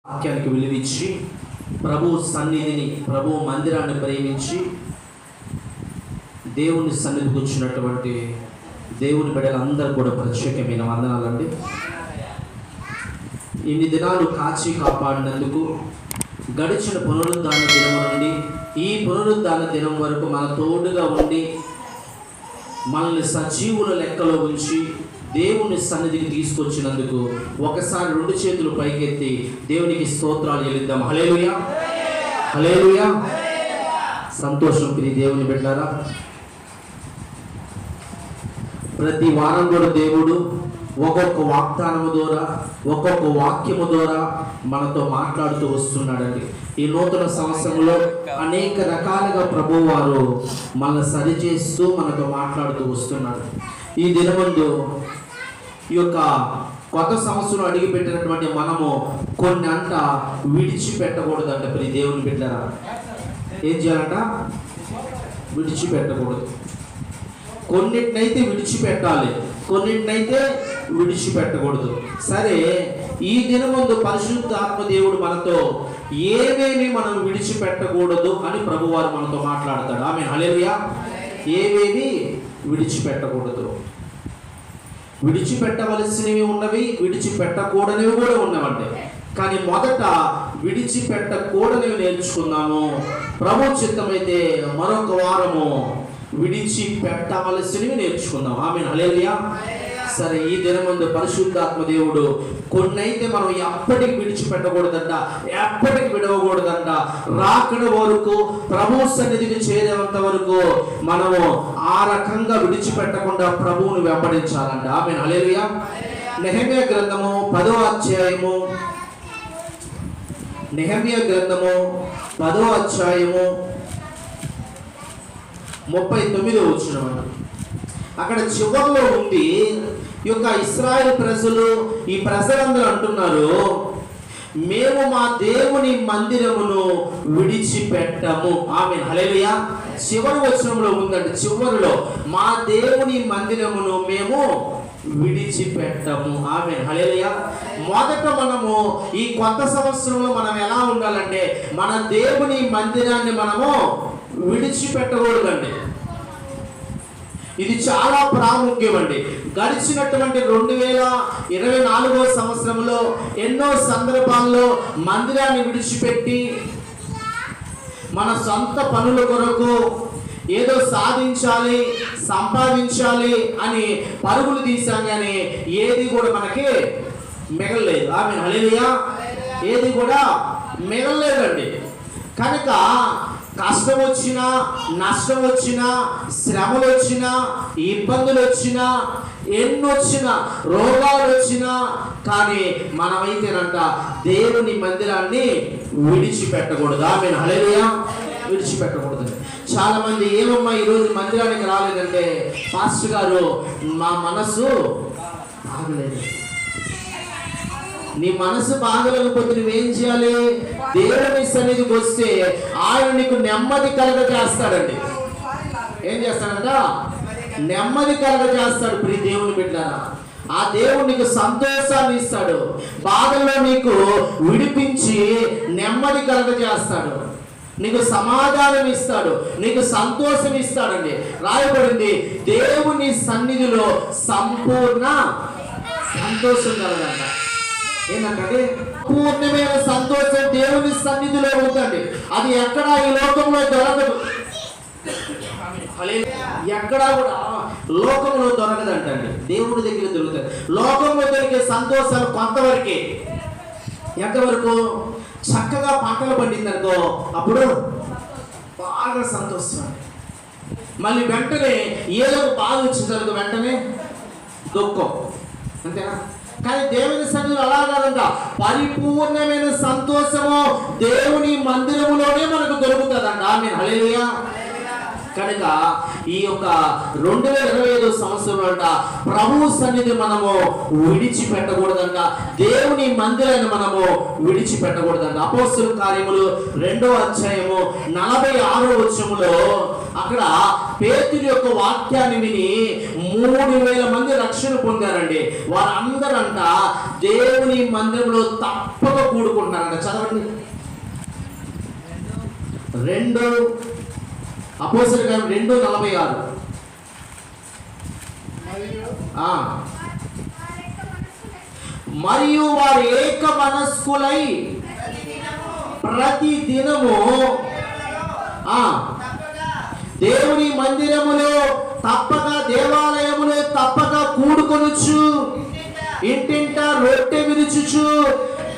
వాక్యానికి విలువిచ్చి ప్రభు సన్నిధిని, ప్రభు మందిరాన్ని ప్రేమించి దేవుని సన్నిధికి వచ్చినటువంటి దేవుని బిడ్డలందరూ కూడా ప్రత్యేకమైన వందనాలండి. ఇన్ని దినాలు కాచి కాపాడినందుకు, గడిచిన పునరుద్ధాన దినం నుండి ఈ పునరుద్ధాన దినం వరకు మన తోడుగా ఉండి మనల్ని సజీవుల లెక్కలో ఉంచి దేవుని సన్నిధికి తీసుకొచ్చినందుకు ఒకసారి రెండు చేతులు పైకెత్తి దేవునికి స్తోత్రాలు చెల్లిద్దాం. హల్లెలూయా, హల్లెలూయా. సంతోషం ప్రియ దేవుని బిడ్డలారా. ప్రతి వారం కూడా దేవుడు ఒక్కొక్క వాగ్దానము ద్వారా, ఒక్కొక్క వాక్యము ద్వారా మనతో మాట్లాడుతూ వస్తున్నాడండి. ఈ నూతన సంవత్సరంలో అనేక రకాలుగా ప్రభువు వారు మనల్ని సరిచేస్తూ మనతో మాట్లాడుతూ వస్తున్నాడు. ఈ దినమందు ఈ యొక్క కొత్త సంవత్సరం అడిగిపెట్టినటువంటి మనము కొన్ని అంట విడిచిపెట్టకూడదంట. ప్రియ దేవుని బిడ్డలారా, ఏం చేయాలంట? విడిచిపెట్టకూడదు. కొన్నిటినైతే విడిచిపెట్టాలి, కొన్నిటినైతే విడిచిపెట్టకూడదు. సరే, ఈ దినమందు పరిశుద్ధాత్మ దేవుడు మనతో ఏమేమి మనం విడిచిపెట్టకూడదు అని ప్రభువారు మనతో మాట్లాడతాడు. ఆమేన్, హల్లెలూయా. ఏమేమి విడిచిపెట్టకూడదు? విడిచిపెట్టవలసినవి ఉన్నవి, విడిచిపెట్టకూడనివి కూడా ఉన్నవండి. కానీ మొదట విడిచిపెట్టకూడనివి నేర్చుకుందాము. ప్రభు చిత్తమైతే మరొక వారము విడిచిపెట్టవలసినవి నేర్చుకుందాం. ఆమేన్, హల్లెలూయా. సరే, ఈ దినమందు పరిశుద్ధాత్మ దేవుడు కొన్నైతే మనం ఎప్పటికి విడిచిపెట్టకూడదంట, ఎప్పటికి విడవకూడదంట. రాకడ వరకు, ప్రభు సన్నిధికి చేరేంత వరకు మనము ఆ రకంగా విడిచిపెట్టకుండా ప్రభువును వెంబడించాలంట. ఆమేన్, హల్లెలూయా. నెహెమ్యా గ్రంథము 10వ అధ్యాయము, నెహెమ్యా గ్రంథము 10వ అధ్యాయము 39వ వచనం. అక్కడ చివరిలో ఉంది, ఈ యొక్క ఇశ్రాయేలు ప్రజలు, ఈ ప్రజలందరూ అంటున్నారు, మేము మా దేవుని మందిరమును విడిచిపెట్టము. ఆమేన్, హల్లెలూయా. చివరి వచనంలో ఉందండి, చివరిలో మా దేవుని మందిరమును మేము విడిచిపెట్టము. ఆమేన్, హల్లెలూయా. మొదట మనము ఈ కొత్త సంవత్సరంలో మనం ఎలా ఉండాలంటే, మన దేవుని మందిరాన్ని మనము విడిచిపెట్టకూడదండి. ఇది చాలా ప్రాముఖ్యం అండి. గడిచినటువంటి 2024వ సంవత్సరంలో ఎన్నో సందర్భాల్లో మందిరాన్ని విడిచిపెట్టి మన సొంత పనుల కొరకు ఏదో సాధించాలి, సంపాదించాలి అని పరుగులు తీసాం, కానీ ఏది కూడా మనకి మిగలలేదు. ఆమేన్, హల్లెలూయా. ఏది కూడా మిగలలేదండి. కనుక కష్టం వచ్చినా, నష్టం వచ్చినా, శ్రమలు వచ్చినా, ఇబ్బందులు వచ్చినా, ఎన్నొచ్చినా, రోగాలు వచ్చినా, కానీ మనమైతేనంట దేవుని మందిరాన్ని విడిచిపెట్టకూడదు. ఆమేన్, హల్లెలూయా. విడిచిపెట్టకూడదు. చాలా మంది, ఏమమ్మా ఈరోజు మందిరానికి రాలేదంటే, పాస్టర్ గారు మా మనసు బాగలేదు. నీ మనసు బాగలేకపోతే నువ్వేం చేయాలి? దేవుని సన్నిధికి వస్తే ఆయన నీకు నెమ్మది కలగ చేస్తాడండి. ఏం చేస్తాడంట? నెమ్మది కలగ చేస్తాడు. ప్రియ దేవుని బిడ్డలారా, ఆ దేవుడు నీకు సంతోషాన్ని ఇస్తాడు. బాధల్లో నీకు విడిపించి నెమ్మది కలగ చేస్తాడు. నీకు సమాధానం ఇస్తాడు, నీకు సంతోషం ఇస్తాడండి. రాయబడింది, దేవుని సన్నిధిలో సంపూర్ణ సంతోషం కలగంట. ఏంటంటే పూర్ణమైన సంతోషం దేవుని సన్నిధిలో ఉందండి. అది ఎక్కడ ఈ లోకంలో దొరకదు. ఎక్కడా కూడా లోకంలో దొరకదంటండి, దేవుడి దగ్గర దొరుకుతుంది. లోకంలో దొరికే సంతోషాలు కొంతవరకే. ఎంతవరకు? చక్కగా పంటలు పండిందనుకో, అప్పుడు బాగా సంతోషం. మళ్ళీ వెంటనే ఏదో బాధ వచ్చిందనుకో, వెంటనే దుఃఖం. అంతేనా? కానీ దేవుని సన్నిధిలో అలా కాదంట. పరిపూర్ణమైన సంతోషము దేవుని మందిరములోనే మనకు దొరుకుతుందంట. ఆమేన్, హల్లెలూయా. కనుక ఈ యొక్క 2025 సంవత్సరంలో అంట ప్రభు సన్నిధి మనము విడిచిపెట్టకూడదంట. దేవుని మందిరాన్ని మనము విడిచిపెట్టకూడదంట. అపోస్తలుల కార్యములు 2వ అధ్యాయము 46వ వచనములో అక్కడ పేతురు యొక్క వాక్యాన్ని విని 3,000 మంది రక్షణ పొందారండి. వారందరంట దేవుని మందిరంలో తప్పక కూడుకుంటున్నారంట. చదవండి. 2 అపోస్తలుల కార్యం 2:46. మరియు వారు ఏక మనస్కులై ప్రతి దినము దేవుని మందిరములో తప్పక, దేవాలయములో తప్పక కూడుకొనుచు, ఇంటింట రొట్టె విరుచుచు,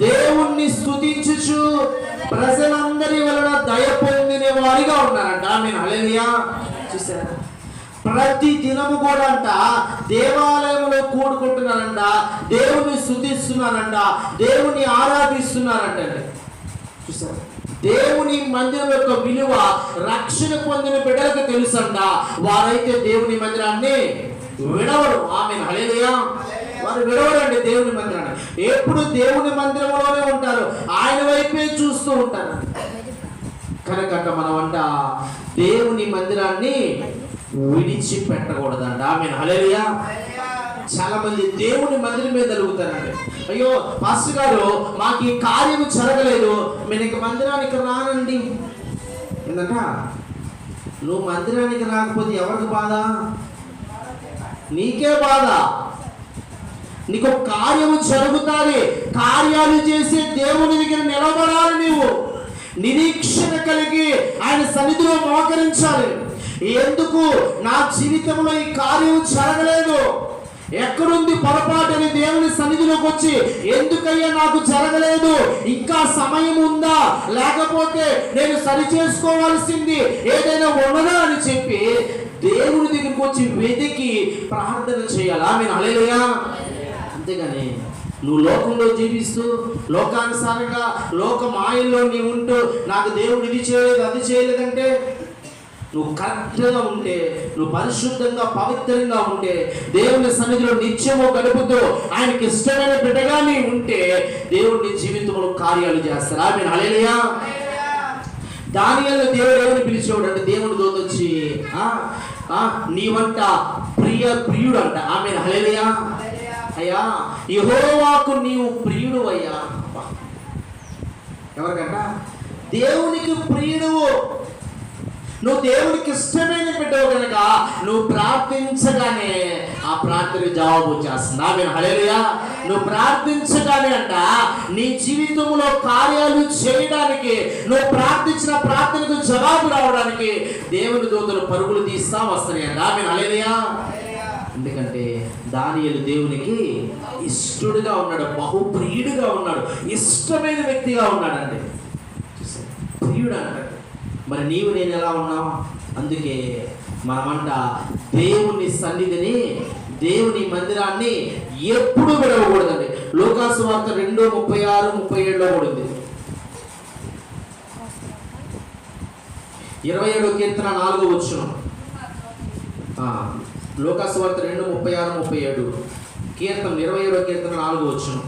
దేవుణ్ణి స్తుతించుచు, ప్రజలందరి వలన దయ పొందిన వారిగా ఉన్నారంట. ఆమేన్, హల్లెలూయా. చూసారా, ప్రతి దినము కూడా అంట దేవాలయంలో కూడుకుంటున్నారంట, దేవుని స్తుతిస్తున్నారంట, దేవుని ఆరాధిస్తున్నారంట. చూసారా, దేవుని మందిరం యొక్క విలువ రక్షణ పొందిన బిడ్డలకు తెలుసంట. వారైతే దేవుని మందిరాన్ని విడవరు. ఆమేన్, హల్లెలూయా. వారు విడవరండి దేవుని మందిరాన్ని. ఎప్పుడు దేవుని మందిరంలోనే ఉంటారు, ఆయన వైపే చూస్తూ ఉంటారు. కనుక మనమంట దేవుని మందిరాన్ని విడిచిపెట్టకూడదంట. ఆమేన్, హల్లెలూయా. చాలా మంది దేవుని మందిరం మీద అలుగుతారండి. అయ్యో పాస్టర్ గారు, మాకు ఈ కార్యం జరగలేదు, నేను ఇక మందిరానికి రానండి. ఏంటంట, నువ్వు మందిరానికి రాకపోతే ఎవరికి బాధ? నీకే బాధ. నీకు కార్యము జరుగుతాది, కార్యాలు చేసి దేవుని దగ్గర నిలబడాలి. నీవు నిరీక్షణ కలిగి ఆయన సన్నిధిలో మోకరించాలి. ఎందుకు నా జీవితంలో ఈ కార్యం జరగలేదు, ఎక్కడుంది పొరపాటు అని దేవుని సన్నిధిలోకి వచ్చి, ఎందుకయ్యా నాకు జరగలేదు, ఇంకా సమయం ఉందా, లేకపోతే నేను సరి చేసుకోవాల్సింది ఏదైనా ఉన్నదా అని చెప్పి దేవుని దగ్గరికి వచ్చి వెతికి ప్రార్థన చేయాలి. ఆమేన్, హల్లెలూయా. అంతేగాని నువ్వు లోకంలో జీవిస్తూ లోకానుసారంగా లోక మాయల్లో నీవు ఉంటూ నాకు దేవుడు ఇది చేయలేదు అది చేయలేదంటే, నువ్వు కరెక్ట్గా ఉంటే, నువ్వు పరిశుద్ధంగా పవిత్రంగా ఉంటే, దేవుని సన్నిధిలో నిత్యము గడుపుతూ ఆయనకి ఇష్టమైన బిడ్డగా నీ ఉంటే దేవుడి జీవితంలో కార్యాలు చేస్తారు. ఆమేన్, హల్లెలూయా. దానియేలును దేవుడు ఏమని పిలిచేవాడు అంటే, దేవుని దూత వచ్చి నీవంట ప్రియుడు అంట. ఆమేన్, హల్లెలూయా. అయ్యా యెహోవాకు నీవు ప్రియుడు అయ్యా. ఎవరికంట? దేవునికి ప్రియుడు. నువ్వు దేవునికి ఇష్టమైన బిడ్డవు కనుక నువ్వు ప్రార్థించగానే ఆ ప్రార్థనకి జవాబు వచ్చేస్తుంది. ఆమేన్, హల్లెలూయా. నువ్వు ప్రార్థించగానే అంట నీ జీవితంలో కార్యాలు చేయడానికి, నువ్వు ప్రార్థించిన ప్రార్థనకు జవాబు రావడానికి దేవుని దూతలు పరుగులు తీస్తా వస్తున్నాయి అంట. ఆమేన్, హల్లెలూయా. ఎందుకంటే దానియేలు దేవునికి ఇష్టడుగా ఉన్నాడు, బహుప్రియుడిగా ఉన్నాడు, ఇష్టమైన వ్యక్తిగా ఉన్నాడండి. ప్రియుడు అంటాడు. మరి నీవు నేను ఎలా ఉన్నావు? అందుకే మనమంట దేవుని సన్నిధిని, దేవుని మందిరాన్ని ఎప్పుడు విడవకూడదండి. లూకాసు వార్త 2:36-37 కూడా ఉంది. 27వ కీర్తన 4వ వచనం. లూకాసు వార్త 2:36-37 కీర్తన 27వ కీర్తన 4వ వచనం.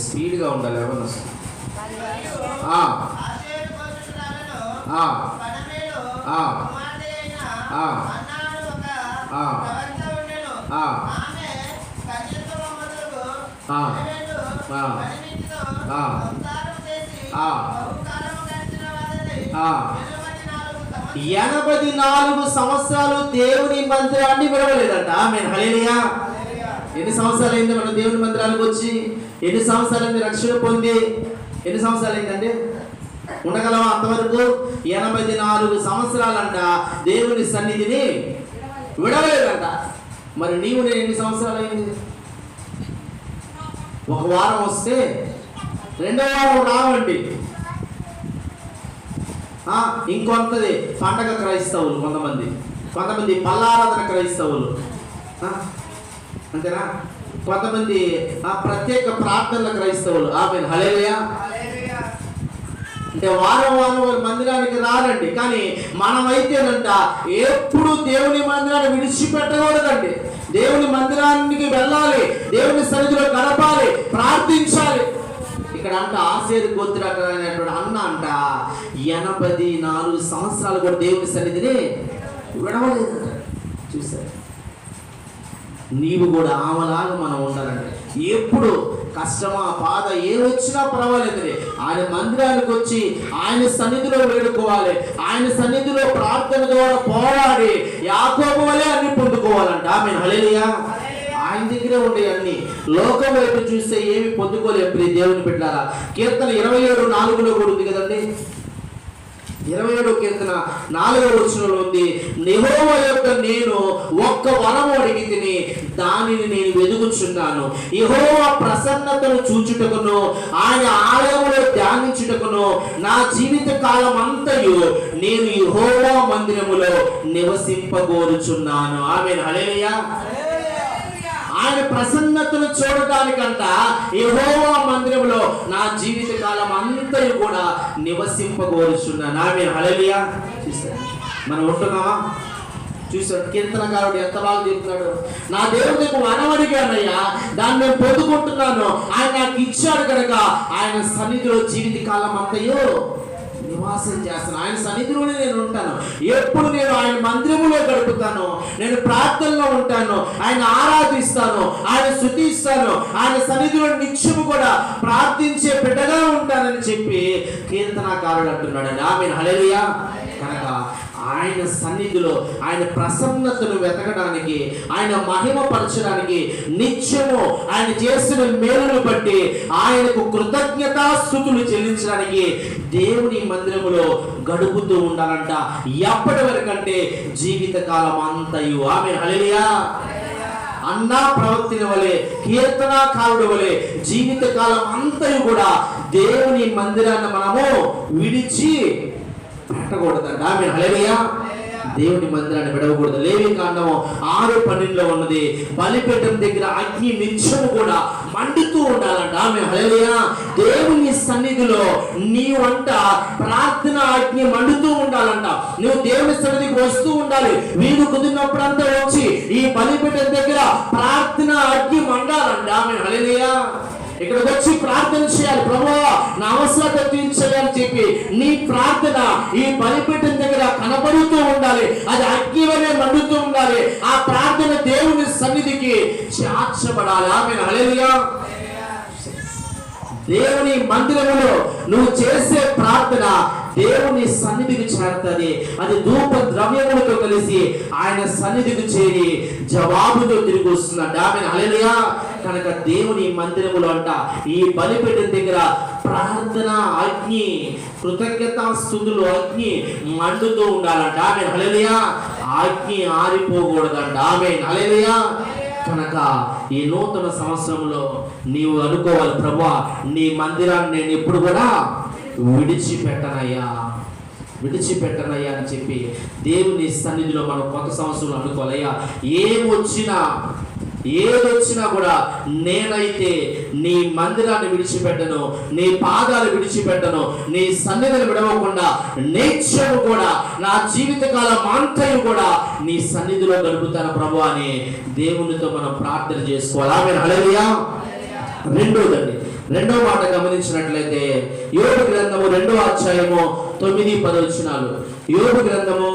స్పీడ్గా ఉండాలి. ఎవరు ఎనభై 84 సంవత్సరాలు దేవుని మందిరాన్ని విడవలేదంట. ఆమేన్, హల్లెలూయా. ఎన్ని సంవత్సరాలు అయింది మనం దేవుని మందిరానికి వచ్చి? ఎన్ని సంవత్సరాలు అయింది రక్షణ పొంది? ఎన్ని సంవత్సరాలు అయిందంటే ఉండగలవా అంతవరకు? 84 సంవత్సరాలంట దేవుని సన్నిధిని విడవలేదంట. మరి నీవు నేను ఎన్ని సంవత్సరాలు అయింది? ఒక వారం వస్తే రెండో వారం రావండి. ఇంకొంతది పండగ క్రైస్తవులు, కొంతమంది పల్లారాధన క్రైస్తవులు, అంతేనా? కొంతమంది ప్రత్యేక ప్రార్థనల క్రైస్తవులు. ఆమేన్, హల్లెలూయా. అంటే వారం మందిరానికి రారండి. కానీ మనమైతేనంట ఎప్పుడు దేవుని మందిరాన్ని విడిచిపెట్టకూడదండి. దేవుని మందిరానికి వెళ్ళాలి, దేవుని సన్నిధిలో గడపాలి, ప్రార్థించాలి. ఇక ఇక్కడ అంట ఆసేరు గోత్రమైనటువంటి అన్న అంట 84 సంవత్సరాలు కూడా దేవుని సన్నిధిని విడవలేదు. చూసారు, నీవు కూడా ఆమెలాగా మనం ఉండాలండి. ఎప్పుడు కష్టమా బాధ ఏ వచ్చినా పర్వాలేదు, ఆయన మందిరానికి వచ్చి ఆయన సన్నిధిలో వేడుకోవాలి. ఆయన సన్నిధిలో ప్రార్థన ద్వారా పోరాడి యాకోబు వలె అన్ని పొందుకోవాలంట. ఆమేన్, హల్లెలూయా. ఆయన దగ్గరే ఉండే అన్ని లోకం వైపు చూస్తే ఏమి పొందుకోలేము. ప్రియ దేవుని బిడ్డలారా, కీర్తన 27:4 కూడా ఉంది కదండి. 27 కీర్తన 4వ వచనంలో ఉంది, యెహోవా యొక్క నేను ఒక్క వరము అడిగి తిని దానిని నేను వెదుగుచున్నాను. యెహోవా ప్రసన్నతను చూచుటకును ఆయన ఆలయములో ధ్యానించుటకును నా జీవిత కాలం అంతయు నేను యెహోవా మందిరములో నివసింపగోరుచున్నాను. ఆమేన్, హల్లెలూయా. ఆయన ప్రసన్నతను చూడటానికంట యెహోవా మందిరంలో నా జీవిత కాలం అంతయు కూడా నివసింపగోరుచున్నాను. ఆమేన్, హల్లెలూయా. చూసారా, మనం ఉంటున్నామా? చూసాడు కీర్తనకారుడు ఎంత బాగా చెప్తున్నాడు. నా దేవుడికి వరం అడిగానయ్యా, దాన్ని నేను పొందుకుంటున్నాను. ఆయన నాకు ఇచ్చాడు కనుక ఆయన సన్నిధిలో జీవిత కాలం అంతయు నివాసం చేస్తాను. ఆయన సన్నిధిలోనే నేను ఉంటాను. ఎప్పుడు నేను ఆయన మందిరములో గడుపుతాను, నేను ప్రార్థనలో ఉంటాను, ఆయన ఆరాధిస్తాను, ఆయన స్తుతిస్తాను, ఆయన సన్నిధిలో నిత్యము కూడా ప్రార్థించే బిడ్డగా ఉంటానని చెప్పి కీర్తనకారుడు అంటున్నాడు. ఆమేన్, హల్లెలూయా. కనుక ఆయన సన్నిధిలో ఆయన ప్రసన్నతను వెతకడానికి, ఆయన మహిమపరచడానికి, నిత్యము ఆయన చేసిన మేలును బట్టి ఆయనకు కృతజ్ఞతాస్తుతులు చెల్లించడానికి దేవుని మందిరములో గడుపుతూ ఉండాలంట. ఎప్పటి వరకంటే జీవితకాలం అంతయు. ఆమేన్, హల్లెలూయా. అన్నా ప్రవక్తిన వలె, కీర్తనాకారుడు వలె జీవితకాలం అంతయు కూడా దేవుని మందిరాన్ని మనము విడిచి పెట్టకూడదంట. ఆమేన్, హల్లెలూయా. దేవుని మందిరాన్ని విడవకూడదు. లేవికాండము 6:12 ఉన్నది, బలిపీఠం దగ్గర అగ్ని నిత్యము కూడా మండుతూ ఉండాలంట. ఆమేన్, హల్లెలూయా. దేవుని సన్నిధిలో నీవంట ప్రార్థన అగ్ని మండుతూ ఉండాలంట. నువ్వు దేవుని సన్నిధికి వస్తూ ఉండాలి. వీలు కుదిరినప్పుడంతా వచ్చి ఈ బలిపీఠం దగ్గర ప్రార్థన అగ్ని మండాలంట. ఆమేన్, హల్లెలూయా. ఇక్కడికి వచ్చి ప్రార్థన చేయాలి. ప్రభువా నా అవసరత తీర్చాలని చెప్పి నీ ప్రార్థన ఈ బలిపీఠం దగ్గర కనబడుతూ ఉండాలి. అది అగ్ని వలె మండుతూ ఉండాలి. ఆ ప్రార్థన దేవుని సన్నిధికి చేర్చబడాలి. ఆమేన్, హల్లెలూయా. దేవుని మందిరములో నువ్వు చేసే ప్రార్థన దేవుని సన్నిధికి చేరుతుంది. అది ధూప ద్రవ్యములతో కలిసి ఆయన సన్నిధికి చేరి జవాబుతో తిరిగి వస్తుందంట. ఆమేన్, హల్లెలూయా. కనుక దేవుని మందిరములో అంట ఈ బలిపీఠం దగ్గర ప్రార్థన అగ్ని, కృతజ్ఞతాస్తుతులు అగ్ని మండుతూ ఉండాలంట. ఆమేన్, హల్లెలూయా. అగ్ని ఆరిపోకూడదంట. ఆమేన్, హల్లెలూయా. కనుక ఈ నూతన సంవత్సరంలో నీవు అనుకోవాలి, ప్రభువా నీ మందిరాన్ని నేను ఎప్పుడు కూడా విడిచిపెట్టనయ్యా అని చెప్పి దేవుని సన్నిధిలో మనం కొత్త సంవత్సరంలో అనుకోవాలయ్యా. ఏదొచ్చినా కూడా నేనైతే నీ మందిరాన్ని విడిచిపెట్టను, నీ పాదాలు విడిచిపెట్టను, నీ సన్నిధిని విడవకుండా నిత్యము కూడా నా జీవితకాలం అంతయు కూడా నీ సన్నిధిలో గడుపుతాను ప్రభు అని దేవునితో మనం ప్రార్థన చేసుకోవాలి. ఆమేన్, హల్లెలూయా. రెండో మాట గమనించినట్లయితే యోబు గ్రంథము 2వ అధ్యాయము 9-10 వచనాలు. యోబు గ్రంథము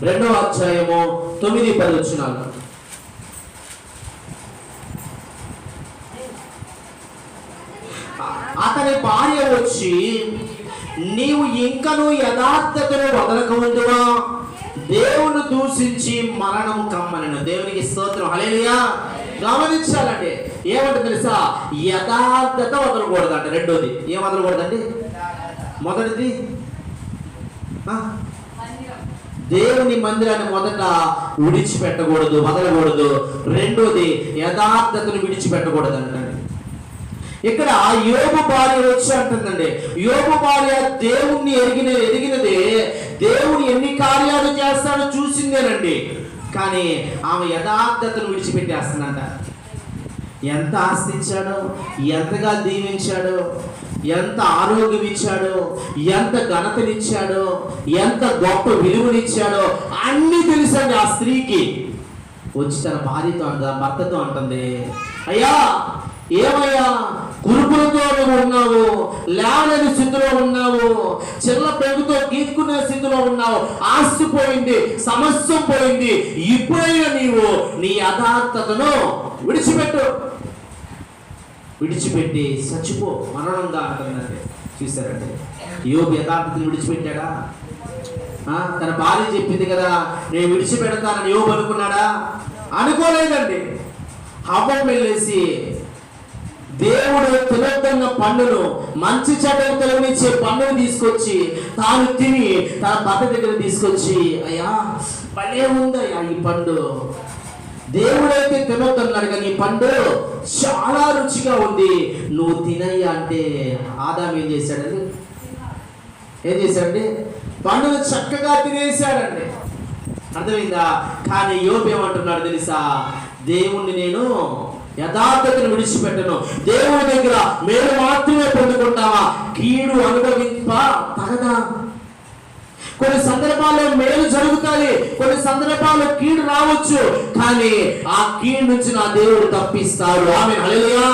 2వ అధ్యాయము 9-10 వచనాలు. అతని భార్య వచ్చి, నీవు ఇంకను యథార్థతను వదలక ఉండువా, దేవుని దూషించి మరణము కమ్మనను. దేవునికి స్తోత్రం, హల్లెలూయా. గమనించాలండి, ఏమంటే తెలుసా, యథార్థత వదలకూడదంట. రెండోది ఏం వదలకూడదండి? మొదటిది దేవుని మందిరాన్ని మొదట విడిచిపెట్టకూడదు, వదలకూడదు. రెండోది యథార్థతను విడిచిపెట్టకూడదు అంటండి. ఇక్కడ యోబు భార్య వచ్చి అంటుందండి, యోబు భార్య దేవుణ్ణి ఎరిగినదే, దేవుని ఎన్ని కార్యాలు చేస్తాడో చూసిందేనండి. కానీ ఆమె యథార్థతను విడిచిపెట్టేస్తుందంట. ఎంత ఆస్తి ఇచ్చాడో, ఎంతగా దీవించాడో, ఎంత ఆరోగ్యం ఇచ్చాడో, ఎంత ఘనతనిచ్చాడో, ఎంత గొప్ప విలువనిచ్చాడో అన్నీ తెలుసండి ఆ స్త్రీకి. వచ్చి తన భార్యతో భర్తతో అంటుంది, అయ్యా ఏమయ్యా కురుపులతో నువ్వు ఉన్నావు, లేవలేని స్థితిలో ఉన్నావు, చిన్న పెరుగుతో గీక్కునే స్థితిలో ఉన్నావు, ఆస్తి పోయింది, సమస్య పోయింది. ఇప్పుడైనా నీవు నీ యథార్థతను విడిచిపెట్టి చచ్చిపో, మరణంగా అంటున్నది. చూసారండి, యోబు యథార్థతను విడిచిపెట్టాడా? తన భార్య చెప్పింది కదా నేను విడిచిపెడతానని యోబు అనుకున్నాడా? అనుకోలేదండి. హవ్వ వెళ్ళేసి దేవుడు తినొద్దన్న పండును, మంచి చెడ్డలు తొలగించే పండును తీసుకొచ్చి తాను తిని తన భర్త దగ్గర తీసుకొచ్చి, అయ్యా భలే ఉందయ్యా ఈ పండు, దేవుడైతే తినొద్దన్నాడు కానీ ఈ పండు చాలా రుచిగా ఉంది, నువ్వు తినయ్యా అంటే ఆదాం ఏం చేశాడండి? పండును చక్కగా తినేశాడండి. అర్థమైందా? కానీ యోబు ఏమంటున్నాడు తెలుసా? దేవుణ్ణి నేను యథార్థతను విడిచిపెట్టను. దేవుని దగ్గర మేలు మాత్రమే పొందుకుంటావా? కీడు అనుభవింప తగదా? కొన్ని సందర్భాల్లో మేలు జరుగుతాయి, కొన్ని సందర్భాల్లో కీడు రావచ్చు, కానీ ఆ కీడు నుంచి నా దేవుడు తప్పిస్తాడు. ఆమేన్, హల్లెలూయా.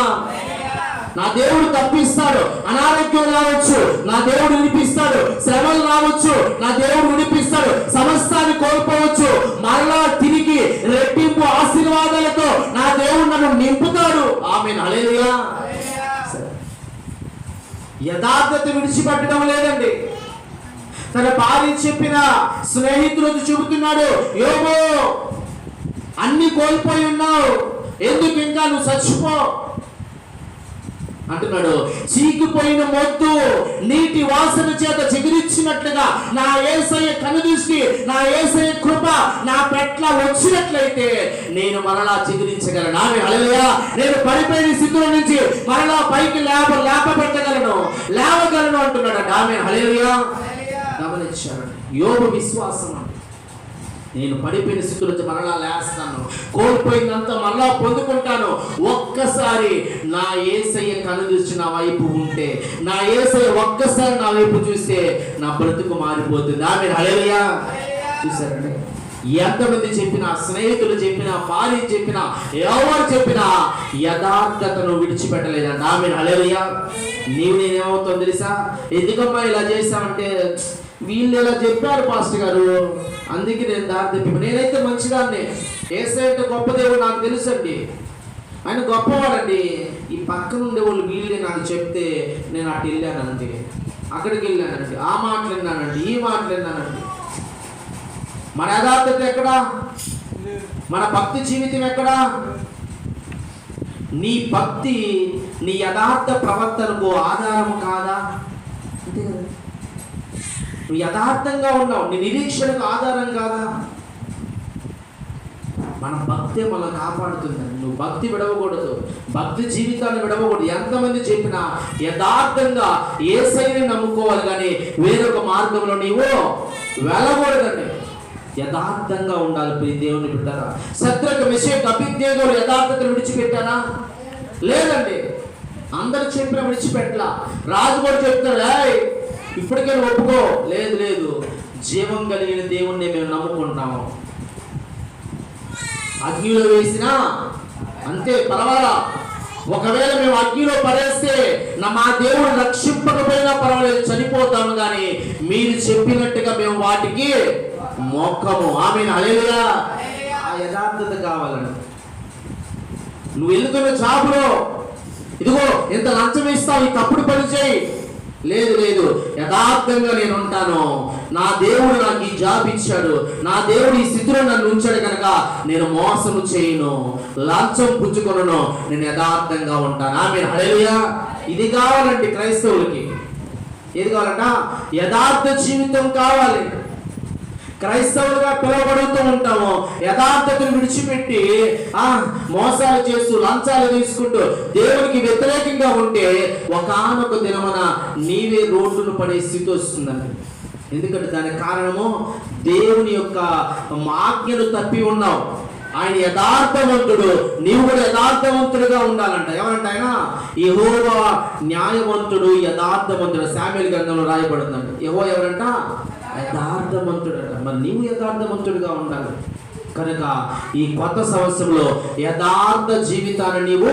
నా దేవుడు తప్పిస్తాడు. అనారోగ్యం రావచ్చు, నా దేవుడు విడిపిస్తాడు. శ్రమలు రావచ్చు, నా దేవుడు విడిపిస్తాడు. సమస్తాన్ని కోల్పోవచ్చు, మరలా తిరిగి రెట్టింపు ఆశీర్వాదాలతో నా దేవుడు నన్ను నింపుతాడు. ఆమేన్, హల్లెలూయా. యథార్థత విడిచిపెట్టడం లేదండి. తన భార్య చెప్పిన స్నేహితులకు చెబుతున్నాడు, యోబు అన్ని కోల్పోయి ఉన్నావు, ఎందుకు ఇంకా నువ్వు చచ్చిపో అంటున్నాడు. చీకిపోయిన మొద్దు నీటి వాసన చేత చిగురిచ్చినట్లుగా నా యేసయ్య కనుదృష్టి, నా యేసయ్య కృప నా పట్ల వచ్చినట్లయితే నేను మరలా చిగురించగలను. ఆమేన్, హల్లెలూయా. నేను పడిపోయిన స్థితిలో నుంచి మరలా పైకి లేవగలను అంటున్నాడు. ఆమేన్, హల్లెలూయా. గమనించాడు యోబు విశ్వాసం. నేను పడిపోయిన స్థితి నుంచి మరలా లేస్తాను, కోల్పోయిందంతా మరలా పొందుకుంటాను. ఒక్కసారి నా యేసయ్య కనుదృష్టి నా వైపు ఉంటే, నా యేసయ్య ఒక్కసారి నా వైపు చూస్తే నా బ్రతుకు మారిపోతుంది. ఆమేన్, హల్లెలూయా. చూసారండి, ఎంతమంది చెప్పినా, స్నేహితులు చెప్పినా, భార్య చెప్పినా, ఎవరు చెప్పినా యథార్థతను విడిచిపెట్టలేదండి. ఆమేన్, హల్లెలూయా. నేనేమవుతావు తెలుసా? ఎందుకమ్మా ఇలా చేశామంటే, వీళ్ళు ఇలా చెప్పారు పాస్టర్ గారు, అందుకే నేను దారి తప్పి. నేనైతే మంచిదాన్ని, యేసయ్య అంటే గొప్ప దేవుడు నాకు తెలుసండి, ఆయన గొప్పవాడండి. ఈ పక్కన ఉండే వాళ్ళు వీళ్ళే నాకు చెప్తే నేను అటు వెళ్ళానండి, అక్కడికి వెళ్ళానండి, ఆ మాటలు విన్నానండి, ఈ మాటలు విన్నానండి. మన యథార్థత ఎక్కడా? మన భక్తి జీవితం ఎక్కడా? నీ భక్తి నీ యథార్థ ప్రవర్తనకు ఆధారం కాదా? అంతే కదా. నువ్వు యథార్థంగా ఉన్నావు, నీ నిరీక్షణకు ఆధారం కాదా? మన భక్తే మనం కాపాడుతుందని. నువ్వు భక్తి విడవకూడదు, భక్తి జీవితాన్ని విడవకూడదు. ఎంతమంది చెప్పినా యథార్థంగా యేసయ్యని నమ్ముకోవాలి, కానీ వేరొక మార్గంలో నీవు వెళ్ళకూడదండి. యథార్థంగా ఉండాలి. ప్రియ దేవుని బిడ్డలారా, శద్రక్ మెషక్ అబేద్నెగోలు యథార్థతను విడిచిపెట్టానా? లేదండి. అందరు చెప్పిన విడిచిపెట్టలా. రాజు కూడా చెప్తాడు, ఇప్పటికైనా ఒప్పుకో. లేదు, జీవం కలిగిన దేవుణ్ణి మేము నమ్ముకుంటాము. అగ్నిలో వేసినా అంతే, పర్వాలా. ఒకవేళ మేము అగ్నిలో పడేస్తే మా దేవుడు రక్షింపకపోయినా పర్వాలేదు, చనిపోతాము, కానీ మీరు చెప్పినట్టుగా మేము వాటికి మొక్కము. ఆమేన్, హల్లెలూయా. ఆ యథార్థత కావాలండి. నువ్వు ఎందుకున్న జాబులో ఇదిగో ఎంత లంచం ఇస్తావు, ఈ తప్పుడు పని చేయి. లేదు, యథార్థంగా నేను ఉంటాను. నా దేవుడు నాకు ఈ జాబ్ ఇచ్చాడు, నా దేవుడు ఈ స్థితిలో నన్ను ఉంచాడు కనుక నేను మోసము చేయను, లంచం పుచ్చుకొనను, నేను యథార్థంగా ఉంటాను. ఆమేన్, హల్లెలూయా. ఇది కావాలండి క్రైస్తవులకి. ఏది కావాలంట? యథార్థ జీవితం కావాలి. క్రైస్తవులుగా పిలువబడుతూ ఉంటాము, యథార్థతను విడిచిపెట్టి మోసాలు చేస్తూ లంచాలు తీసుకుంటూ దేవునికి వ్యతిరేకంగా ఉంటే ఒకానొక దినమున నీవే రోడ్డును పడే స్థితి వస్తుందండి. ఎందుకంటే దానికి కారణము దేవుని యొక్క ఆజ్ఞను తప్పి ఉన్నావు. ఆయన యథార్థవంతుడు, నీవు కూడా యథార్థవంతుడుగా ఉండాలంట. ఎవరంట ఆయన? యెహోవా న్యాయవంతుడు, యథార్థవంతుడు. శామ్యూయల్ గ్రంథంలో రాయబడుతుందంట. యెహోవా ఎవరంట? యథార్థవంతుడట. మరి నీవు యథార్థవంతుడిగా ఉండాలి కనుక ఈ కొత్త సంవత్సరంలో యథార్థ జీవితాన్ని నీవు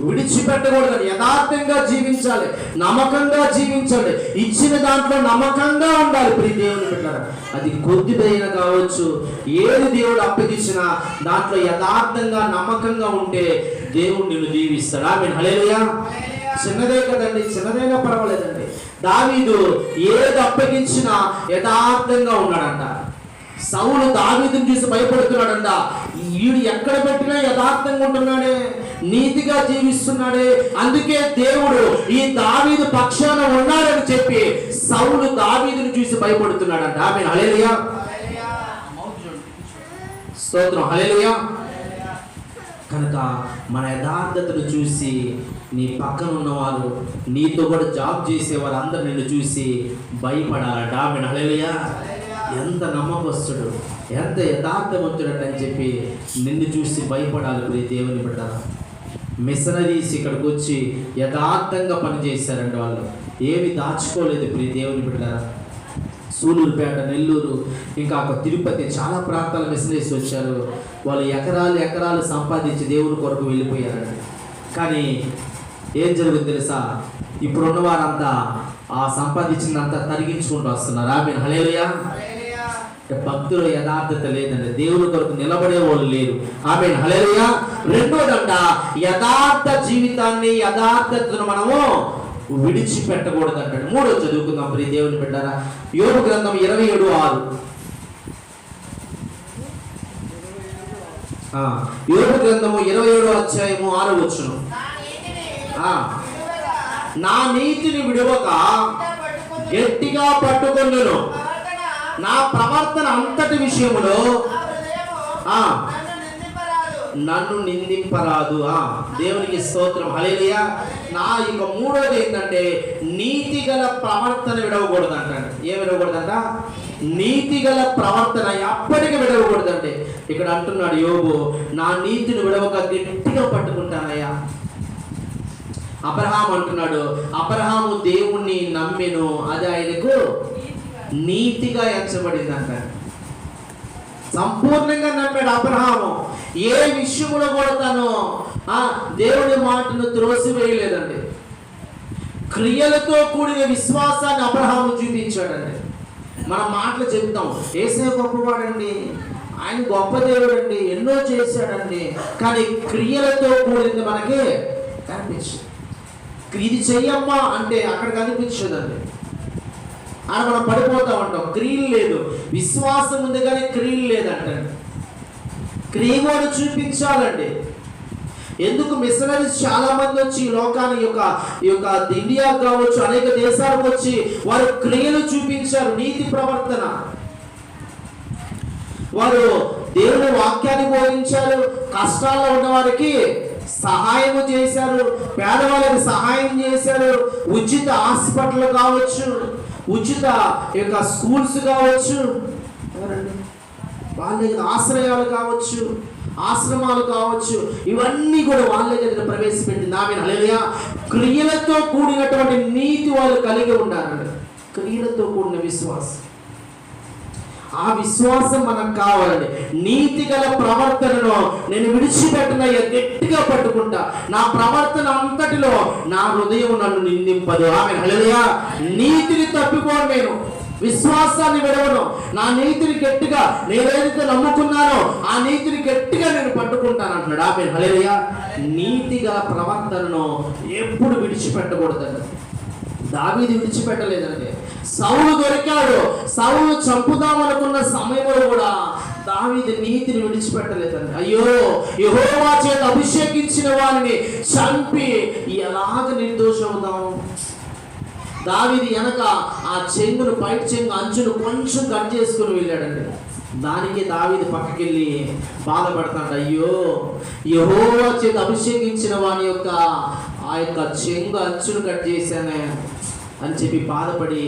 విడిచిపెట్టకూడదు. యథార్థంగా జీవించాలి, నమ్మకంగా జీవించాలి, ఇచ్చిన దాంట్లో నమ్మకంగా ఉండాలి. ప్రియ దేవుని బిడ్డలారా, అది కొద్దిదైనా కావచ్చు, ఏది దేవుడు అప్పగించినా దాంట్లో యథార్థంగా నమ్మకంగా ఉంటే దేవుడు నిన్ను దీవిస్తాడు. ఆమేన్, హల్లెలూయా. చిన్నదే కదండి, చిన్నదైనా పర్వాలేదండి. దావీదు ఏది అప్పగించినా యథార్థంగా ఉన్నాడంట. సౌలు దావీదుని చూసి భయపడుతున్నాడంట. వీడు ఎక్కడ పెట్టినా యథార్థంగా ఉంటున్నాడే, నీతిగా జీవిస్తున్నాడే, అందుకే దేవుడు ఈ దావీదు పక్షాన ఉన్నాడని చెప్పి సౌలు దావీదుని చూసి భయపడుతున్నాడంట. ఆమేన్, హల్లెలూయా. స్తోత్రం, హల్లెలూయా. కనుక మన యథార్థతను చూసి నీ పక్కన ఉన్నవారు, నీతో కూడా జాబ్ చేసేవారు అందరూ నిన్ను చూసి భయపడాలట. ఆమేన్, హల్లెలూయా. ఎంత నమ్మకస్తుడు, ఎంత యథార్థవంతుడని చెప్పి నిన్ను చూసి భయపడాలి. ప్రియ దేవుని బిడ్డలారా, మిషనరీస్ ఇక్కడికి వచ్చి యథార్థంగా పనిచేశారండి. వాళ్ళు ఏమి దాచుకోలేదు. ప్రియ దేవుని బిడ్డలారా, సూలూరుపేట, నెల్లూరు, ఇంకా తిరుపతి చాలా ప్రాంతాల మిషనరీస్ వచ్చారు. వాళ్ళు ఎకరాలు ఎకరాలు సంపాదించి దేవుని కొరకు వెళ్ళిపోయారండి. కానీ ఏం జరుగుతుంది తెలుసా? ఇప్పుడున్న వారంతా ఆ సంపాదించినంతా తరిగించుకుంటూ వస్తున్నారు. ఆమేన్, హల్లెలూయా. భక్తుల యథార్థత లేదండి, దేవుని కొరకు నిలబడే వాళ్ళు లేరు. ఆమేన్, హల్లెలూయా. రెండోదంట, యథార్థ జీవితాన్ని, యథార్థతను మనము విడిచిపెట్టకూడదు అంటాడు. మూడో చదువుకుందాం ప్రియ దేవుని బిడ్డలారా. యోబు గ్రంథం 27:6. యోబు గ్రంథము 27:6. నా నీతిని విడవక గట్టిగా పట్టుకొనును, నా ప్రవర్తన అంతటి విషయములో నన్ను నిందింపరాదు. దేవునికి స్తోత్రం, హల్లెలూయా. నా ఇక మూడోది ఏంటంటే, నీతి గల ప్రవర్తన విడవకూడదు అంటాడు. ఏం విడవకూడదంట? నీతి గల ప్రవర్తన ఎప్పటికీ విడవకూడదంటే ఇక్కడ అంటున్నాడు యోబు, నా నీతిని విడవక గట్టిగా పట్టుకుంటానయ్యా. అబ్రహాము అంటున్నాడు, అబ్రహాము దేవుణ్ణి నమ్మెను, అది ఆయనకు నీతిగా ఎంచబడింది అంటాడు. సంపూర్ణంగా నమ్మాడు అబ్రహాము. ఏ విషయంలో కూడా తను దేవుడి మాటను త్రోసివేయలేదండి. క్రియలతో కూడిన విశ్వాసాన్ని అబ్రహాము చూపించాడండి. మనం మాటలు చెప్తాం, యేసయ్య గొప్పవాడండి, ఆయన గొప్ప దేవుడండి, ఎన్నో చేశాడండి, కానీ క్రియలతో కూడింది మనకి కనిపించదు. ఇది చెయ్యమ్మా అంటే అక్కడ కనిపించదండి. అని మనం పడిపోతా ఉంటాం. క్రియలు లేదు, విశ్వాసం ఉంది కానీ క్రియలు లేదంటండి. క్రియ కూడా చూపించాలండి. ఎందుకు మిషనరీస్ చాలా మంది వచ్చి ఈ లోకాన్ని ఈ యొక్క ఇండియా కావచ్చు, అనేక దేశాలకు వచ్చి వారు క్రియలు చూపించారు, నీతి ప్రవర్తన. వారు దేవుని వాక్యాన్ని బోధించారు, కష్టాల్లో ఉన్న వారికి సహాయం చేశారు, పేదవాళ్ళకి సహాయం చేశారు, ఉచిత హాస్పిటల్ కావచ్చు, ఉచిత యొక్క స్కూల్స్ కావచ్చు, వాళ్ళ దగ్గర ఆశ్రయాలు కావచ్చు, ఆశ్రమాలు కావచ్చు, ఇవన్నీ కూడా వాళ్ళ దగ్గర ప్రవేశపెట్టింది. ఆమేన్, హల్లెలూయా. క్రియలతో కూడినటువంటి నీతి వాళ్ళు కలిగి ఉండాలండి. క్రియలతో కూడిన విశ్వాసం, ఆ విశ్వాసం మనకు కావాలండి. నీతి గల ప్రవర్తనను నేను విడిచిపెట్టనయ్యా, గట్టిగా పట్టుకుంటా. నా ప్రవర్తన అంతటిలో నా హృదయం నన్ను నిందింపదు. ఆమేన్, హల్లెలూయా. నీతిని తప్పిపోను, నేను విశ్వాసాన్ని విడవను. నా నీతిని గట్టిగా, నేనేదైతే నమ్ముకున్నానో ఆ నీతిని గట్టిగా నేను పట్టుకుంటాను అంటున్నాడు. ఆమేన్, హల్లెలూయా. నీతిగా ప్రవర్తనను ఎప్పుడు విడిచిపెట్టకూడదండి. దావీదు విడిచిపెట్టలేదండి. సౌలు దొరికాడు, సౌలు చంపుదామనుకున్న సమయంలో కూడా దావీదు నీతిని విడిచిపెట్టలేదండి. అయ్యో, యెహోవా చేత అభిషేకించిన వారిని చంపి ఎలాగ నిర్దోషవుతాం? దావీదు వెనక ఆ చెంగును, బయట చెంగు అంచును కొంచెం కట్ చేసుకుని వెళ్ళాడండి. దానికి దావీదు పక్కకెళ్ళి బాధపడతాడు. అయ్యో, యెహోవా చేత అభిషేకించిన వాని యొక్క ఆ యొక్క చెంగు అంచును కట్ చేశానే అని చెప్పి బాధపడి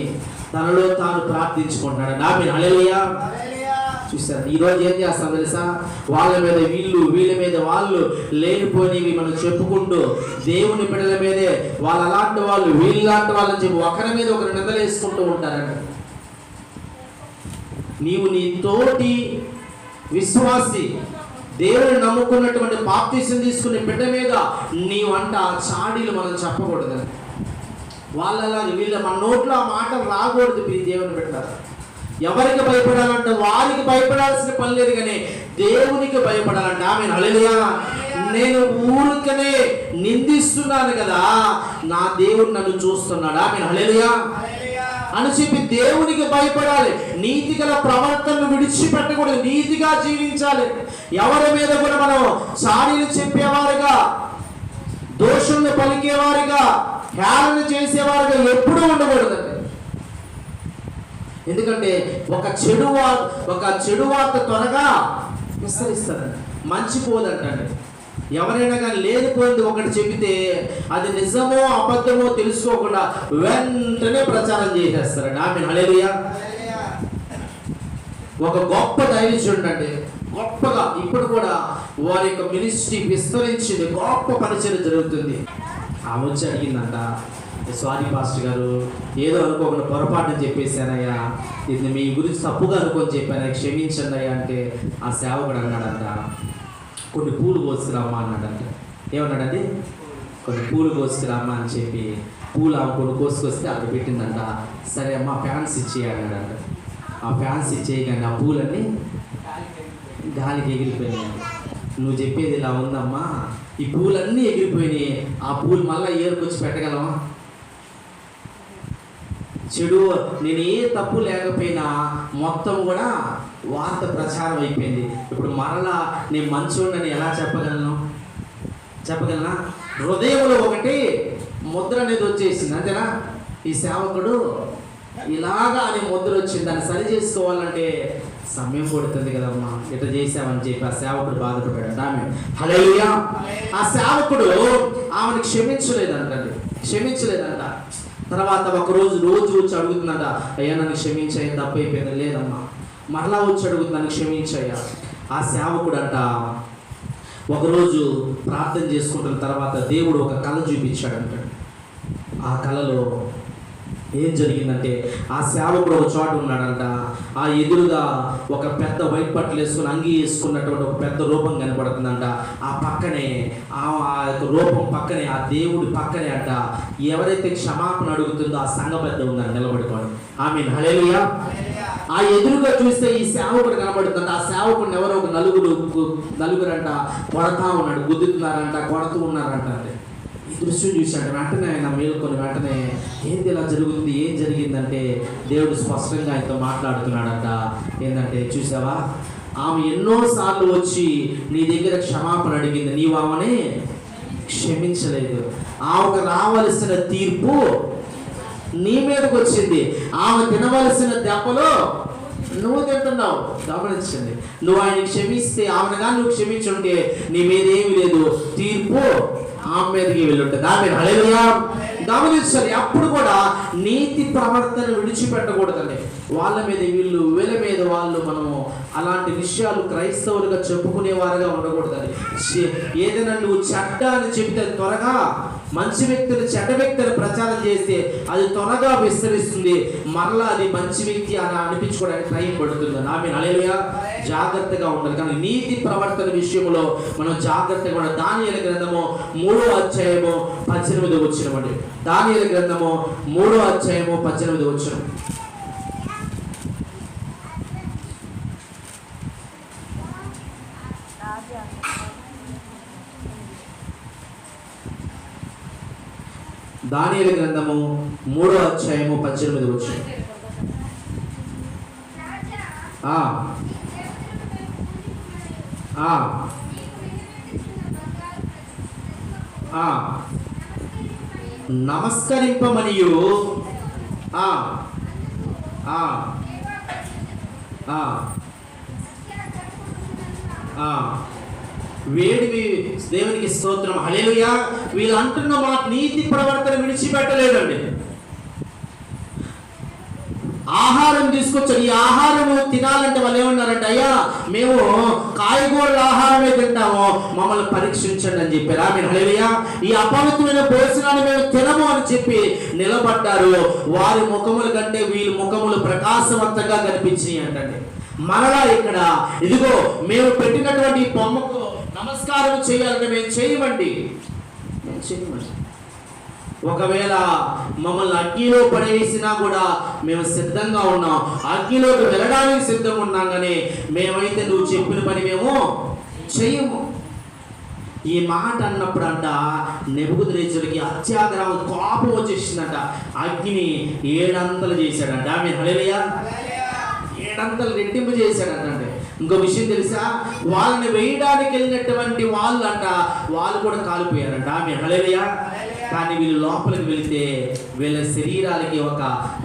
తనలో తాను ప్రార్థించుకుంటాడు. ఆమేన్, హల్లెలూయా. చూసారు, ఈరోజు ఏం చేస్తాం తెలుసా? వాళ్ళ మీద వీళ్ళు, వీళ్ళ మీద వాళ్ళు, లేనిపోయినవి మనం చెప్పుకుంటూ దేవుని బిడ్డల మీదే వాళ్ళు అలాంటి వాళ్ళు, వీళ్ళలాంటి వాళ్ళని చెప్పి ఒకరి మీద ఒకరు నిందలేసుకుంటూ ఉంటారండి. నీవు నీ తోటి విశ్వాసి, దేవుని నమ్ముకున్నటువంటి బాప్తిసం తీసుకునే బిడ్డ మీద నీ వంట చాడీలు మనం చెప్పకూడదండి. వాళ్ళలా వీళ్ళ మన నోట్లో ఆ మాటలు రాకూడదు. దేవుని బిడ్డ ఎవరికి భయపడాలంటే వారికి భయపడాల్సిన పని లేదు, కానీ దేవునికి భయపడాలంటే. ఆమేన్, హల్లెలూయా. నేను ఊరికనే నిందిస్తున్నాను కదా, నా దేవుడు నన్ను చూస్తున్నాడు. ఆమేన్, హల్లెలూయా అని చెప్పి దేవునికి భయపడాలి. నీతి గల ప్రవర్తనను విడిచిపెట్టకూడదు, నీతిగా జీవించాలి. ఎవరి మీద కూడా మనం చాడీలు చెప్పేవారుగా, దోషులను పలికేవారుగా, హేళన చేసేవారుగా ఎప్పుడూ ఉండకూడదండి. ఎందుకంటే ఒక చెడు వార్త త్వరగా విస్తరిస్తారండి, మంచి పోదంటండి. ఎవరైనా కానీ లేనిపోయింది ఒకటి చెబితే అది నిజమో అబద్ధమో తెలుసుకోకుండా వెంటనే ప్రచారం చేసేస్తారండి. ఆమేన్, హల్లెలూయా. ఒక గొప్ప దైవజనుడు అండి, గొప్పగా ఇప్పుడు కూడా వారి యొక్క మినిస్ట్రీ విస్తరించింది, గొప్ప పరిచయం జరుగుతుంది. ఆమె వచ్చి అడిగిందంట, సారీ పాస్టర్ గారు, ఏదో అనుకోకుండా పొరపాటుని చెప్పేశానయ్యా, ఇది మీ గురించి తప్పుగా అనుకొని చెప్పాను, క్షమించండి అయ్యా అంటే ఆ సేవకుడు అన్నాడంట, కొన్ని పూలు కోసుకురామ్మా అన్నాడంట. ఏమన్నాడండి? కొన్ని పూలు కోసుకురామ్మా అని చెప్పి పూలు ఆమె కొన్ని కోసుకొస్తే అక్కడ పెట్టిందంట. సరే అమ్మా ఫ్యాన్స్ ఇచ్చేయన్నాడంట. ఆ ఫ్యాన్స్ ఇచ్చేయగానే ఆ పూలన్నీ గాలికి ఎగిరిపోయినాయి. నువ్వు చెప్పేది ఇలా ఉందమ్మా, ఈ పూలన్నీ ఎగిరిపోయినాయి, ఆ పూలు మళ్ళీ ఏరుకొచ్చి పెట్టగలమా? చెడు నేను ఏ తప్పు లేకపోయినా మొత్తం కూడా వార్త ప్రచారం అయిపోయింది. ఇప్పుడు మరలా నేను మంచోడని ఎలా చెప్పగలనా? హృదయంలో ఒకటి ముద్ర అనేది వచ్చేసింది, అంతేనా? ఈ సేవకుడు ఇలాగా అనే ముద్ర వచ్చింది, దాన్ని సరి చేసుకోవాలంటే సమయం పడుతుంది కదమ్మా, ఇట్లా చేసామని చెప్పి ఆ సేవకుడు బాధపడ్డాడు. ఆమె హల్లెలూయా. ఆ సేవకుడు ఆమెను క్షమించలేదంట. తర్వాత రోజు వచ్చి అడుగుతుందంట, అయ్యా నన్ను క్షమించయ్యా, తప్పు అయిపోయింది. లేదమ్మా, మరలా వచ్చి అడుగుతుంది, నన్ను క్షమించయ్యా. ఆ సేవకుడు అంట ఒకరోజు ప్రార్థన చేసుకుంటున్న తర్వాత దేవుడు ఒక కళ చూపించాడంట. ఆ కళలో ఏం జరిగిందంటే, ఆ సేవకుడు ఒక చోట ఉన్నాడంట. ఆ ఎదురుగా ఒక పెద్ద వైట్ బట్టలు వేసుకుని అంగీ వేసుకున్నటువంటి ఒక పెద్ద రూపం కనపడుతుందంట. ఆ పక్కనే ఆ యొక్క రూపం పక్కనే, ఆ దేవుడి పక్కనే అంట ఎవరైతే క్షమాపణ అడుగుతుందో ఆ సంఘ పెద్ద ఉందని నిలబడుకోండి. ఆమేన్, హల్లెలూయా. ఆ ఎదురుగా చూస్తే ఈ సేవకుడు కనబడుతుందంట. ఆ సేవకుడిని ఎవరో ఒక నలుగురంట కొడతా ఉన్నాడు, గుద్దుతున్నారంట, కొడుతూ ఉన్నారంట. ఈ దృశ్యం చూశాడు. వెంటనే ఆయన మేల్కొని వెంటనే ఏంది ఇలా జరుగుతుంది, ఏం జరిగిందంటే దేవుడు స్పష్టంగా ఆయనతో మాట్లాడుతున్నాడంట. ఏంటంటే, చూసావా, ఆమె ఎన్నోసార్లు వచ్చి నీ దగ్గర క్షమాపణ అడిగింది, నీవు ఆమెని క్షమించలేదు. ఆమెకు రావలసిన తీర్పు నీ మీదకి వచ్చింది, ఆమె తినవలసిన దెబ్బలో నువ్వు తింటున్నావు. గమనించండి, నువ్వు ఆయన క్షమిస్తే, ఆమెను కానీ నువ్వు క్షమించుంటే నీ మీద ఏమి లేదు, తీర్పు ఆమె మీదకి వెళ్ళుంటుంది. ఆమె హల్లెలూయా. గమనించాలి, అప్పుడు కూడా నీతి ప్రవర్తన విడిచిపెట్టకూడదండి. వాళ్ళ మీద వీళ్ళ మీద వాళ్ళు, మనము అలాంటి విషయాలు క్రైస్తవులుగా చెప్పుకునేవారుగా ఉండకూడదండి. ఏదైనా నువ్వు చెడ్డ అని చెబితే త్వరగా మంచి వ్యక్తులు చెడ్డ వ్యక్తులు ప్రచారం చేస్తే అది త్వరగా విస్తరిస్తుంది, మరలా అది మంచి వ్యక్తి అని అనిపించుకోవడానికి టైం పడుతుంది. ఆమె హల్లెలూయా. జాగ్రత్తగా ఉండాలి. కానీ నీతి ప్రవర్తన విషయంలో మనం జాగ్రత్తగా ఉండాలి. దానియేలు గ్రంథము 3వ అధ్యాయము 18వ వచనం అండి. దానియేలు గ్రంథము 3వ అధ్యాయము 18వ వచనం. దానియేలు గ్రంథము 3వ అధ్యాయము 18వ వచనం. నమస్కరింపమనియు వేడివి దేవునికి స్తోత్రం, హల్లెలూయా. వీళ్ళు అంటున్న మాట నీతి ప్రవర్తన విడిచిపెట్టలేదండి. ఆహారం తీసుకొచ్చారు. ఈ ఆహారము తినాలంటే వాళ్ళు ఏమన్నారంటే, అయ్యా మేము కాయగూరల ఆహారమే తింటాము, మమ్మల్ని పరీక్షించండి అని చెప్పారు. ఆమేన్, హల్లెలూయా. ఈ అపవిత్రమైన భోజనాన్ని మేము తినము అని చెప్పి నిలబడ్డారు. వారి ముఖముల కంటే వీళ్ళ ముఖములు ప్రకాశవంతంగా కనిపించినాయి అంటండి. మరలా ఇక్కడ ఇదిగో మేము పెట్టినటువంటి ఈ బొమ్మకు నమస్కారం చేయాలంటే మేము చేయమండి. ఒకవేళ మమ్మల్ని అగ్నిలో పడేసినా కూడా మేము సిద్ధంగా ఉన్నాం, అగ్నిలోకి వెళ్ళడానికి సిద్ధంగా ఉన్నాం, కానీ మేమైతే నువ్వు చెప్పిన పని మేము చెయ్యము. ఈ మాట అన్నప్పుడు అంట నెబుకద్నెజరుకి అత్యాగ్రహం, కోపం వచ్చేసిందంట. అగ్నిని 7 అంతలు చేశాడంట. ఆమె హల్లెలూయా, 7 అంతలు రెట్టింపు చేశాడంట. అంటే ఇంకో విషయం తెలుసా, వాళ్ళని వేయడానికి వెళ్ళినటువంటి వాళ్ళు కూడా కాలిపోయారంట. ఆమె హల్లెలూయా. కానీ వీళ్ళు లోపలికి వెళితే వీళ్ళ శరీరాలకి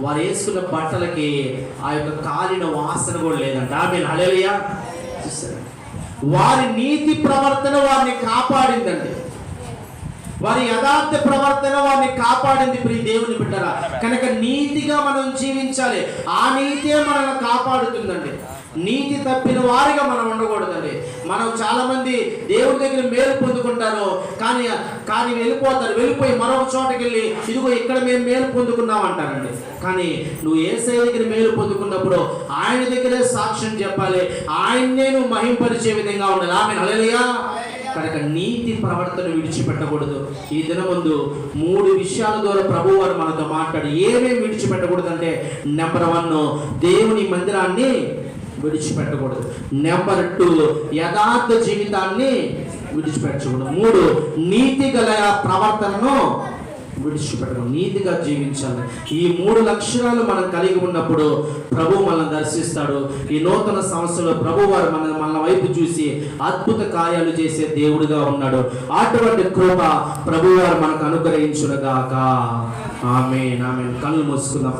వారు వేసుకున్న బట్టలకి ఆ యొక్క కాలిన వాసన కూడా లేదంట. ఆమె హల్లెలూయా. వారి నీతి ప్రవర్తన వారిని కాపాడిందండి, వారి యథార్థ ప్రవర్తన వారిని కాపాడింది. ప్రియ దేవుని బిడ్డరా, కనుక నీతిగా మనం జీవించాలి. ఆ నీతే మనల్ని కాపాడుతుందండి. నీతి తప్పిన వారిగా మనం ఉండకూడదండి. మనం చాలా మంది దేవుడి దగ్గర మేలు పొందుకుంటారు, కానీ వెళ్ళిపోయి మరొక చోటకి వెళ్ళి ఇదిగో ఇక్కడ మేము మేలు పొందుకున్నాం అంటారండి. కానీ నువ్వు యేసయ్య దగ్గర మేలు పొందుకున్నప్పుడు ఆయన దగ్గరే సాక్ష్యం చెప్పాలి, ఆయన్నే నువ్వు మహింపరిచే విధంగా ఉండాలి. ఆమె హల్లెలూయా. కనుక నీతి ప్రవర్తన విడిచిపెట్టకూడదు. ఈ దినమందు 3 విషయాల ద్వారా ప్రభు వారు మనతో మాట్లాడి ఏమేమి విడిచిపెట్టకూడదు అంటే, నెంబర్ 1 దేవుని మందిరాన్ని విడిచిపెట్టకూడదు. నెంబర్ 2 యథార్థ జీవితాన్ని విడిచిపెట్టకూడదు. 3 నీతి గల ప్రవర్తనను విడిచిపెట్టకూడదు. నీతిగా జీవించాలి. ఈ 3 లక్షణాలు మనం కలిగి ఉన్నప్పుడు ప్రభు మనల్ని దర్శిస్తాడు. ఈ నూతన సంవత్సరంలో ప్రభు వారు మన వైపు చూసి అద్భుత కార్యాలు చేసే దేవుడిగా ఉన్నాడు. అటువంటి కృప ప్రభు వారు మనకు అనుగ్రహించునుగాక. ఆమేన్, ఆమేన్. కళ్ళు మూసుకుందాం.